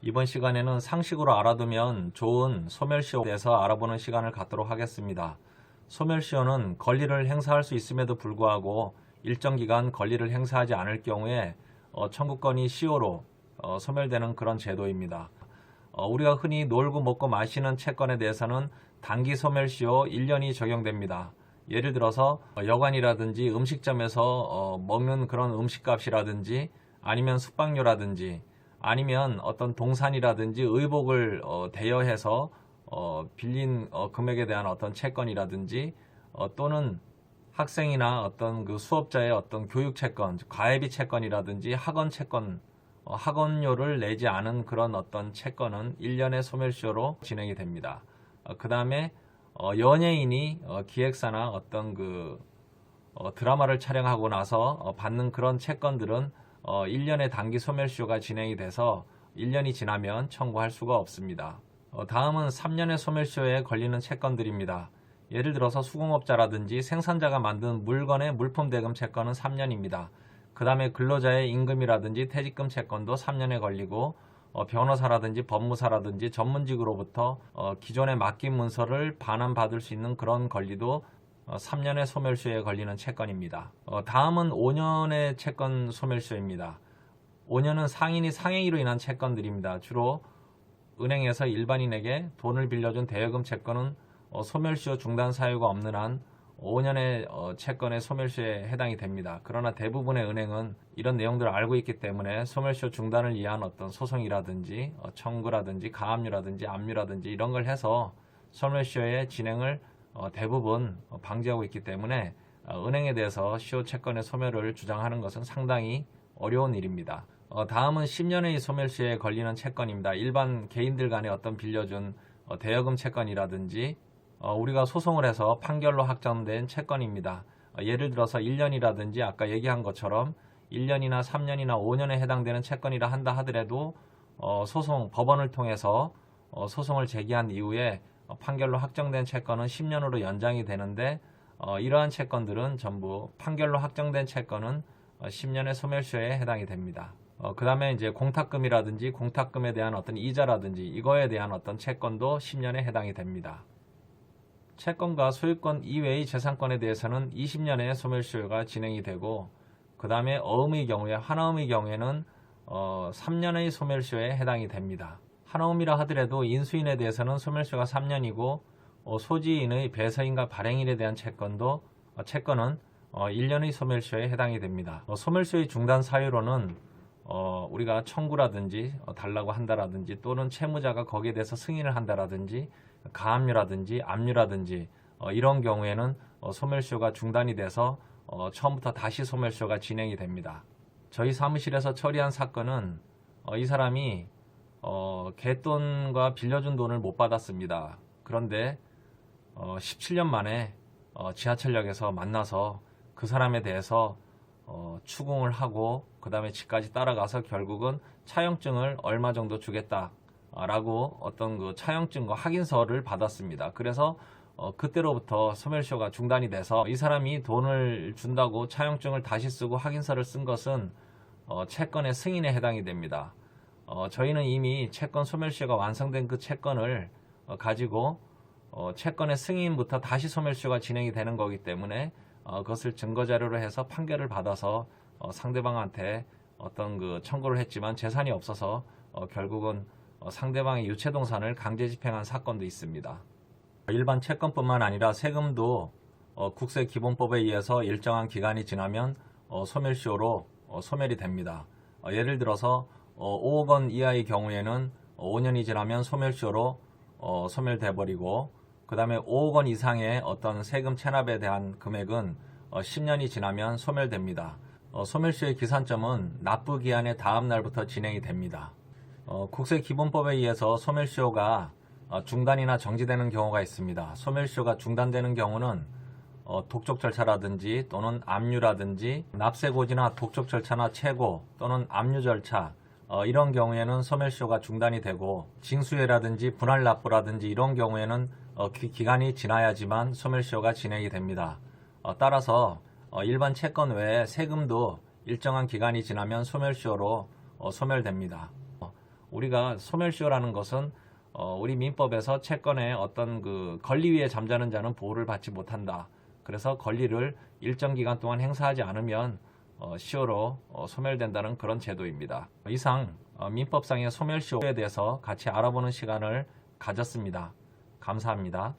이번 시간에는 상식으로 알아두면 좋은 소멸시효에 대해서 알아보는 시간을 갖도록 하겠습니다. 소멸시효는 권리를 행사할 수 있음에도 불구하고 일정 기간 권리를 행사하지 않을 경우에 청구권이 시효로 소멸되는 그런 제도입니다. 우리가 흔히 놀고 먹고 마시는 채권에 대해서는 단기 소멸시효 1년이 적용됩니다. 예를 들어서 여관이라든지 음식점에서 먹는 그런 음식값이라든지 아니면 숙박료라든지 아니면 어떤 동산이라든지 의복을 대여해서 빌린 금액에 대한 어떤 채권이라든지 또는 학생이나 어떤 그 수업자의 어떤 교육 채권, 과외비 채권이라든지 학원 채권, 학원료를 내지 않은 그런 어떤 채권은 1년의 소멸시효로 진행이 됩니다. 그 다음에 연예인이 기획사나 어떤 그 드라마를 촬영하고 나서 받는 그런 채권들은 1년의 단기 소멸시효가 진행이 돼서 1년이 지나면 청구할 수가 없습니다. 다음은 3년의 소멸시효에 걸리는 채권들입니다. 예를 들어서 수공업자라든지 생산자가 만든 물건의 물품대금 채권은 3년입니다. 그 다음에 근로자의 임금이라든지 퇴직금 채권도 3년에 걸리고 변호사라든지 법무사라든지 전문직으로부터 기존의 맡긴 문서를 반환받을 수 있는 그런 권리도 3년의 소멸시효에 걸리는 채권입니다. 다음은 5년의 채권 소멸시효입니다. 5년은 상인이 상행위로 인한 채권들입니다. 주로 은행에서 일반인에게 돈을 빌려준 대여금 채권은 소멸시효 중단 사유가 없는 한 5년의 채권의 소멸시효에 해당이 됩니다. 그러나 대부분의 은행은 이런 내용들을 알고 있기 때문에 소멸시효 중단을 위한 어떤 소송이라든지 청구라든지 가압류라든지 압류라든지 이런 걸 해서 소멸시효의 진행을 대부분 방지하고 있기 때문에 은행에 대해서 시효 채권의 소멸을 주장하는 것은 상당히 어려운 일입니다. 다음은 10년의 소멸시효에 걸리는 채권입니다. 일반 개인들 간에 어떤 빌려준 대여금 채권이라든지 우리가 소송을 해서 판결로 확정된 채권입니다. 예를 들어서 1년이라든지 아까 얘기한 것처럼 1년이나 3년이나 5년에 해당되는 채권이라 한다 하더라도 법원을 통해서 소송을 제기한 이후에 판결로 확정된 채권은 10년으로 연장이 되는데 이러한 채권들은 전부 판결로 확정된 채권은 10년의 소멸시효에 해당이 됩니다. 그 다음에 이제 공탁금이라든지 공탁금에 대한 어떤 이자라든지 이거에 대한 어떤 채권도 10년에 해당이 됩니다. 채권과 소유권 이외의 재산권에 대해서는 20년의 소멸시효가 진행이 되고 그 다음에 어음의 경우에 한어음의 경우에는 3년의 소멸시효에 해당이 됩니다. 한어음이라 하더라도 인수인에 대해서는 소멸시효가 3년이고 소지인의 배서인과 발행인에 대한 채권은 1년의 소멸시효에 해당이 됩니다. 소멸시효의 중단 사유로는 우리가 청구라든지 달라고 한다라든지 또는 채무자가 거기에 대해서 승인을 한다라든지 가압류라든지 압류라든지 이런 경우에는 소멸시효가 중단이 돼서 처음부터 다시 소멸시효가 진행이 됩니다. 저희 사무실에서 처리한 사건은 이 사람이 갯돈과 빌려준 돈을 못 받았습니다. 그런데 17년 만에 지하철역에서 만나서 그 사람에 대해서 추궁을 하고 그 다음에 집까지 따라가서 결국은 차용증을 얼마 정도 주겠다라고 어떤 그 차용증과 확인서를 받았습니다. 그래서 그때로부터 소멸시효가 중단이 돼서 이 사람이 돈을 준다고 차용증을 다시 쓰고 확인서를 쓴 것은 채권의 승인에 해당이 됩니다. 저희는 이미 채권 소멸시효가 완성된 그 채권을 가지고 채권의 승인부터 다시 소멸시효가 진행이 되는 거기 때문에 그것을 증거자료로 해서 판결을 받아서 상대방한테 어떤 그 청구를 했지만 재산이 없어서 결국은 상대방의 유체동산을 강제 집행한 사건도 있습니다. 일반 채권뿐만 아니라 세금도 국세기본법에 의해서 일정한 기간이 지나면 소멸시효로 소멸이 됩니다. 예를 들어서 5억 원 이하의 경우에는 5년이 지나면 소멸시효로 소멸돼 버리고 그 다음에 5억 원 이상의 어떤 세금 체납에 대한 금액은 10년이 지나면 소멸됩니다. 소멸시효의 기산점은 납부기한의 다음 날부터 진행이 됩니다. 국세기본법에 의해서 소멸시효가 중단이나 정지되는 경우가 있습니다. 소멸시효가 중단되는 경우는 독촉 절차라든지 또는 압류라든지 납세고지나 독촉 절차나 채고 또는 압류 절차 이런 경우에는 소멸시효가 중단이 되고 징수회라든지 분할납부라든지 이런 경우에는 기간이 지나야지만 소멸시효가 진행이 됩니다. 따라서 일반 채권 외에 세금도 일정한 기간이 지나면 소멸시효로 소멸됩니다. 우리가 소멸시효라는 것은 우리 민법에서 채권의 어떤 그 권리 위에 잠자는 자는 보호를 받지 못한다. 그래서 권리를 일정 기간 동안 행사하지 않으면 시효로 소멸된다는 그런 제도입니다. 이상 민법상의 소멸시효에 대해서 같이 알아보는 시간을 가졌습니다. 감사합니다.